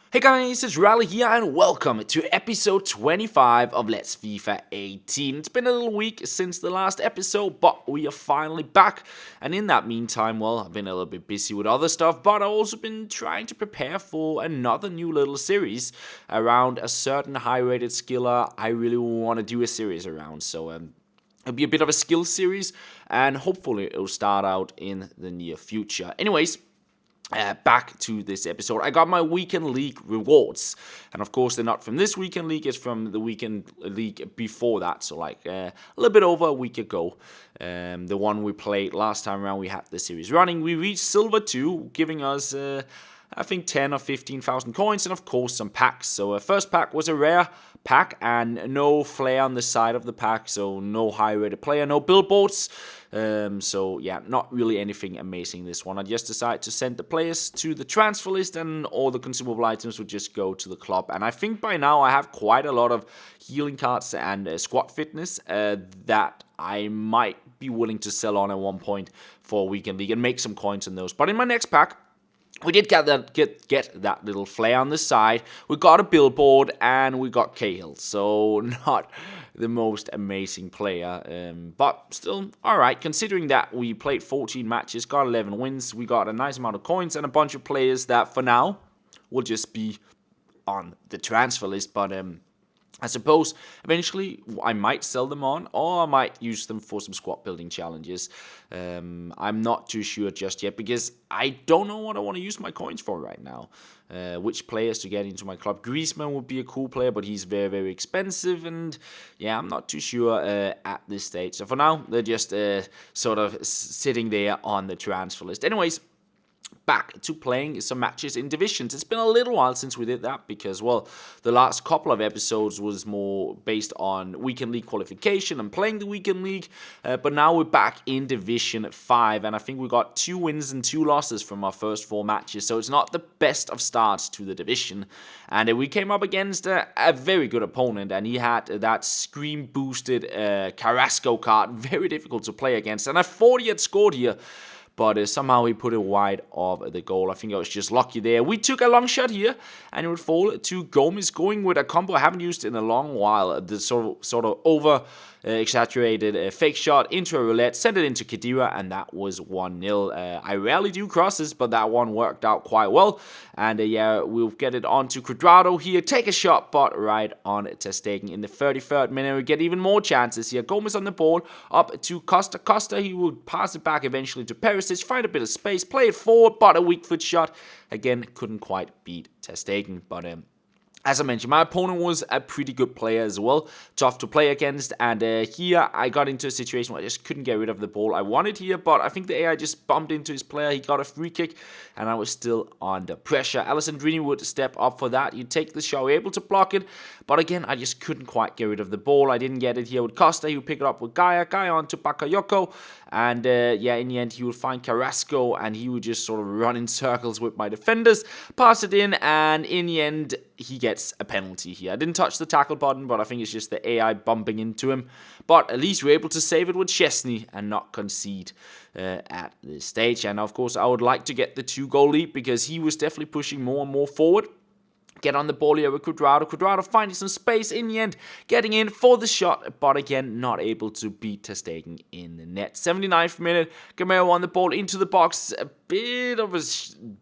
Hey guys, it's Rally here and welcome to episode 25 of Let's FIFA 18. It's been a little week since the last episode, but we are finally back. And in that meantime, well, I've been a little bit busy with other stuff, but I've also been trying to prepare for another new little series around a certain high-rated skiller I really want to do a series around. So, it'll be a bit of a skill series, and hopefully it'll start out in the near future. Anyways, back to this episode. I got my weekend league rewards, and of course they're not from this weekend league, it's from the weekend league before that, so like a little bit over a week ago. The one we played last time around, we had the series running. We reached silver 2, giving us I think 10 or 15,000 coins, and of course some packs. So first pack was a rare pack and no flare on the side of the pack, so no high rated player, no billboards. So yeah, not really anything amazing this one. I just decided to send the players to the transfer list, and all the consumable items would just go to the club. And I think by now I have quite a lot of healing cards and squad fitness that I might be willing to sell on at one point for a weekend league and make some coins on those. But in my next pack, we did get that little flare on the side. We got a billboard and we got Cahill. So not the most amazing player, but still alright. Considering that we played 14 matches, got 11 wins, we got a nice amount of coins and a bunch of players that for now will just be on the transfer list. But I suppose eventually I might sell them on, or I might use them for some squad building challenges. I'm not too sure just yet, because I don't know what I want to use my coins for right now. Which players to get into my club. Griezmann would be a cool player, but he's very, very expensive, and yeah, I'm not too sure at this stage. So for now, they're just sort of sitting there on the transfer list. Anyways, back to playing some matches in divisions. It's been a little while since we did that because, well, the last couple of episodes was more based on weekend league qualification and playing the weekend league, but now we're back in Division 5, and I think we got 2 wins and 2 losses from our first 4 matches, so it's not the best of starts to the division. And we came up against a very good opponent, and he had that scream-boosted Carrasco card, very difficult to play against, and I thought he had scored here, but somehow he put it wide of the goal. I think I was just lucky there. We took a long shot here, and it would fall to Gomez, going with a combo I haven't used in a long while. The sort of over exaggerated fake shot into a roulette, sent it into Khedira, and that was 1-0. I rarely do crosses, but that one worked out quite well. And yeah, we'll get it on to Cuadrado here. Take a shot, but right on ter Stegen in the 33rd minute. We get even more chances here. Gomez on the ball, up to Costa. Costa, he will pass it back eventually to Perisic, find a bit of space, play it forward, but a weak foot shot. Again, couldn't quite beat ter Stegen, but as I mentioned, my opponent was a pretty good player as well, tough to play against, and here I got into a situation where I just couldn't get rid of the ball I wanted here, but I think the AI just bumped into his player, he got a free kick, and I was still under pressure. Alessandrini would step up for that, you take the shot, we're able to block it, but again, I just couldn't quite get rid of the ball. I didn't get it here with Costa, he would pick it up with Gaia on to Bakayoko, and yeah, in the end, he would find Carrasco, and he would just sort of run in circles with my defenders, pass it in, and in the end, he gets a penalty here. I didn't touch the tackle button, but I think it's just the AI bumping into him. But at least we're able to save it with Szczesny and not concede at this stage. And of course, I would like to get the 2-goal lead because he was definitely pushing more and more forward. Get on the ball here with Cuadrado. Cuadrado finding some space in the end, getting in for the shot, but again, not able to beat ter Stegen in the net. 79th minute, Gamero on the ball into the box. A bit of a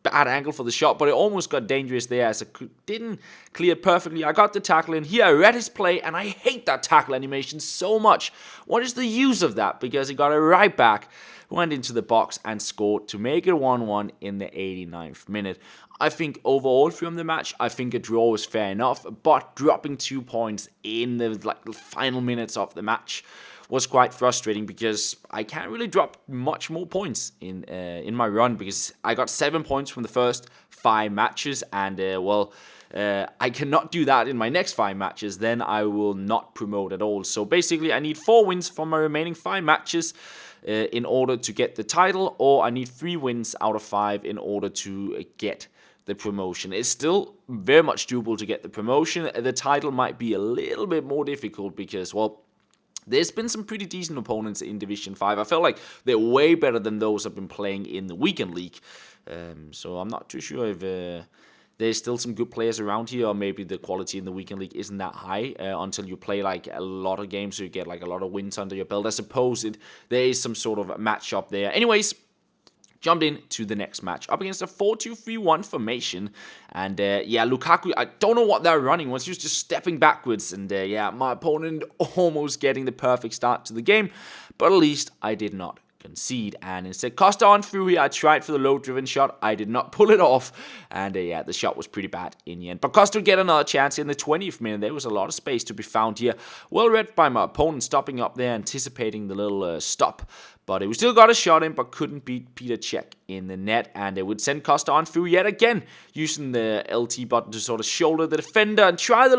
bad angle for the shot, but it almost got dangerous there as it didn't clear perfectly. I got the tackle in here. I read his play, and I hate that tackle animation so much. What is the use of that? Because he got it right back, went into the box and scored to make it 1-1 in the 89th minute. I think overall from the match, I think a draw was fair enough, but dropping 2 points in the final minutes of the match was quite frustrating because I can't really drop much more points in my run because I got 7 points from the first 5 matches, and I cannot do that in my next 5 matches, then I will not promote at all. So basically, I need 4 wins from my remaining 5 matches in order to get the title, or I need 3 wins out of 5 in order to get the promotion. It's still very much doable to get the promotion. The title might be a little bit more difficult because, well, there's been some pretty decent opponents in Division 5. I felt like they're way better than those I've been playing in the weekend league. So I'm not too sure if there's still some good players around here, or maybe the quality in the weekend league isn't that high until you play like a lot of games, so you get like a lot of wins under your belt. I suppose there is some sort of matchup there. Anyways, jumped into the next match up against a 4-2-3-1 formation, and yeah, Lukaku, I don't know what they're running was. He was just stepping backwards, and yeah, my opponent almost getting the perfect start to the game, but at least I did not concede, and instead Costa on through here. I tried for the low driven shot, I did not pull it off, and yeah, the shot was pretty bad in the end, but Costa would get another chance in the 20th minute. There was a lot of space to be found here, well read by my opponent, stopping up there, anticipating the little stop, but we still got a shot in, but couldn't beat Peter Cech in the net, and it would send Costa on through yet again, using the LT button to sort of shoulder the defender and try the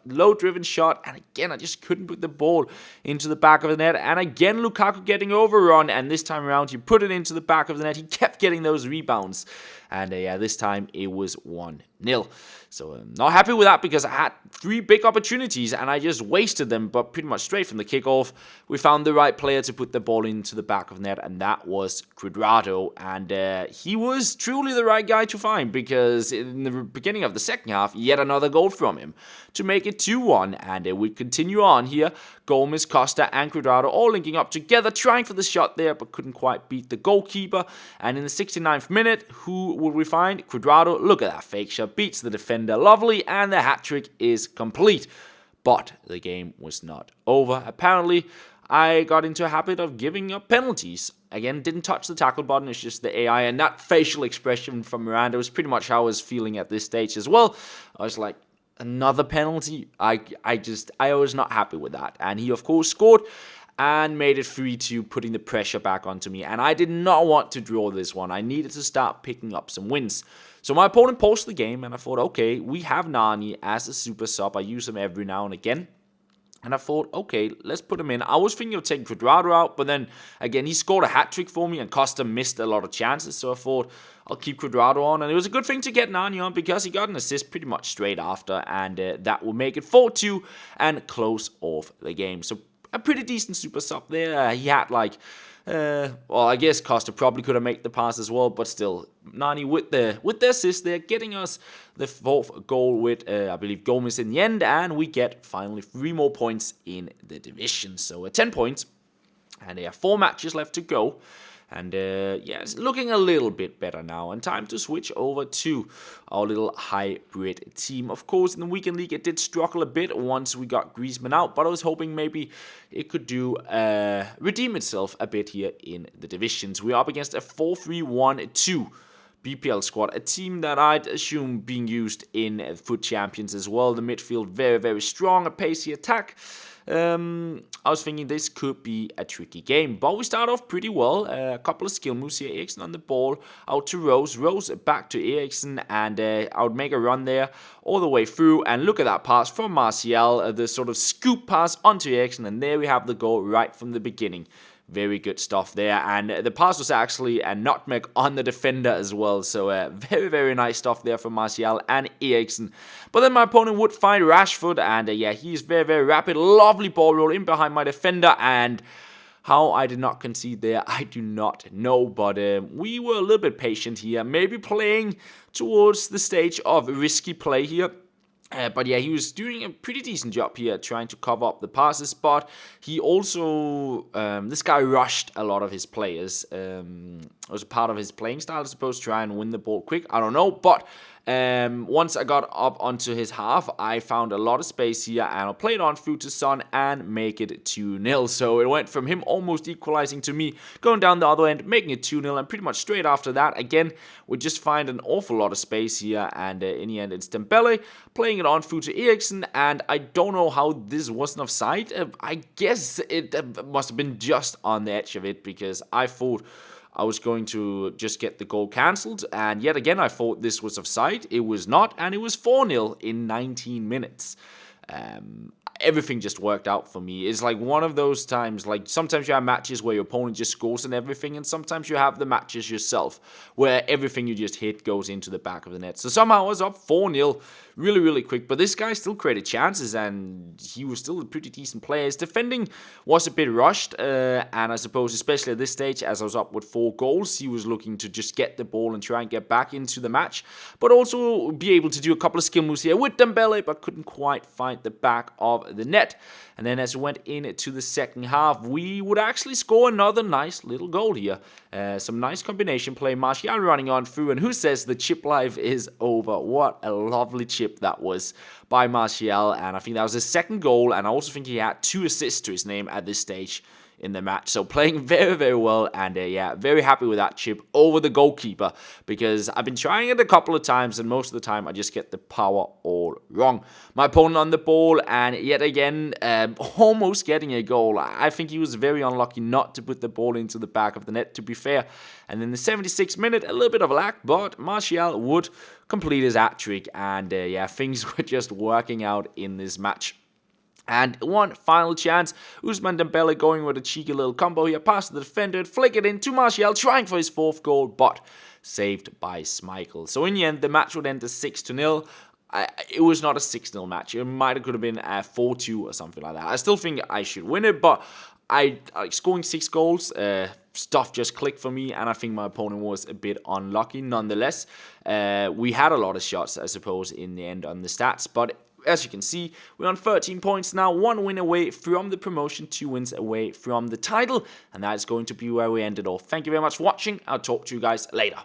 low-driven shot, and again, I just couldn't put the ball into the back of the net, and again, Lukaku getting overrun, and this time around, he put it into the back of the net. He kept getting those rebounds, and yeah, this time it was 1-0. So I'm not happy with that, because I had 3 big opportunities and I just wasted them, but pretty much straight from the kickoff, we found the right player to put the ball into the back of the net, and that was Cuadrado, and he was truly the right guy to find, because in the beginning of the second half, yet another goal from him to make it 2-1, and we continue on here. Gomez, Costa, and Cuadrado all linking up together, trying for the shot there, but couldn't quite beat the goalkeeper, and in the 69th minute, who will we find? Cuadrado, look at that fake shot, beats the defender, lovely, and the hat-trick is complete. But the game was not over. Apparently, I got into a habit of giving up penalties. Again, didn't touch the tackle button, it's just the AI, and that facial expression from Miranda was pretty much how I was feeling at this stage as well. I was like, another penalty? I was not happy with that. And he, of course, scored and made it 3-2, putting the pressure back onto me. And I did not want to draw this one. I needed to start picking up some wins. So my opponent paused the game, and I thought, okay, we have Nani as a super sub. I use him every now and again. And I thought, okay, let's put him in. I was thinking of taking Cuadrado out, but then, again, he scored a hat-trick for me, and Costa missed a lot of chances. So I thought, I'll keep Cuadrado on. And it was a good thing to get Nani on, because he got an assist pretty much straight after. And that will make it 4-2 and close off the game. So a pretty decent super sub there. He had like, well, I guess Costa probably could have made the pass as well, but still, Nani with the assist there, getting us the 4th goal with, I believe, Gomez in the end, and we get finally 3 more points in the division. So 10 points, and there are 4 matches left to go. And yeah, it's looking a little bit better now. And time to switch over to our little hybrid team. Of course, in the weekend league, it did struggle a bit once we got Griezmann out. But I was hoping maybe it could redeem itself a bit here in the divisions. We are up against a 4-3-1-2 BPL squad. A team that I'd assume being used in Foot Champions as well. The midfield very, very strong. A pacey attack. I was thinking this could be a tricky game, but we start off pretty well. A couple of skill moves here. Eriksen on the ball, out to Rose, Rose back to Eriksen, and I would make a run there all the way through, and look at that pass from Martial, the sort of scoop pass onto Eriksen, and there we have the goal right from the beginning. Very good stuff there, and the pass was actually a nutmeg on the defender as well, so very, very nice stuff there from Martial and Eriksen. But then my opponent would find Rashford, and yeah, he's very, very rapid, lovely ball roll in behind my defender, and how I did not concede there, I do not know, but we were a little bit patient here, maybe playing towards the stage of risky play here. But yeah, he was doing a pretty decent job here trying to cover up the passes, but he also, this guy rushed a lot of his players. It was a part of his playing style, I suppose, try and win the ball quick, I don't know, but once I got up onto his half, I found a lot of space here, and I'll play it on through to Son and make it 2-0. So it went from him almost equalizing to me going down the other end, making it 2-0, and pretty much straight after that, again, we just find an awful lot of space here, and in the end, it's Dembele playing it on through to Eriksen, and I don't know how this wasn't offside. I guess it must have been just on the edge of it, because I thought I was going to just get the goal cancelled, and yet again I thought this was offside. It was not, and it was 4-0 in 19 minutes. Everything just worked out for me. It's like one of those times, like sometimes you have matches where your opponent just scores and everything, and sometimes you have the matches yourself where everything you just hit goes into the back of the net. So somehow I was up 4-0 really, really quick. But this guy still created chances, and he was still a pretty decent player. His defending was a bit rushed, and I suppose especially at this stage, as I was up with 4 goals, he was looking to just get the ball and try and get back into the match, but also be able to do a couple of skill moves here with Dembele, but couldn't quite find the back of the net. And then as we went into the second half, we would actually score another nice little goal here. Some nice combination play. Martial running on through, and who says the chip life is over? What a lovely chip that was by Martial, and I think that was his second goal, and I also think he had 2 assists to his name at this stage in the match. So playing very, very well, and yeah, very happy with that chip over the goalkeeper, because I've been trying it a couple of times, and most of the time I just get the power all wrong. My opponent on the ball, and yet again, almost getting a goal. I think he was very unlucky not to put the ball into the back of the net, to be fair. And in the 76th minute, a little bit of a lack, but Martial would complete his hat-trick, and yeah, things were just working out in this match. And one final chance, Ousmane Dembele going with a cheeky little combo here, past the defender, flick it in to Martial, trying for his 4th goal, but saved by Schmeichel. So in the end, the match would end as 6-0. It was not a 6-0 match. It might have could have been a 4-2 or something like that. I still think I should win it, but scoring 6 goals, stuff just clicked for me, and I think my opponent was a bit unlucky nonetheless. We had a lot of shots, I suppose, in the end on the stats, but as you can see, we're on 13 points now, 1 win away from the promotion, 2 wins away from the title, and that is going to be where we end it off. Thank you very much for watching. I'll talk to you guys later.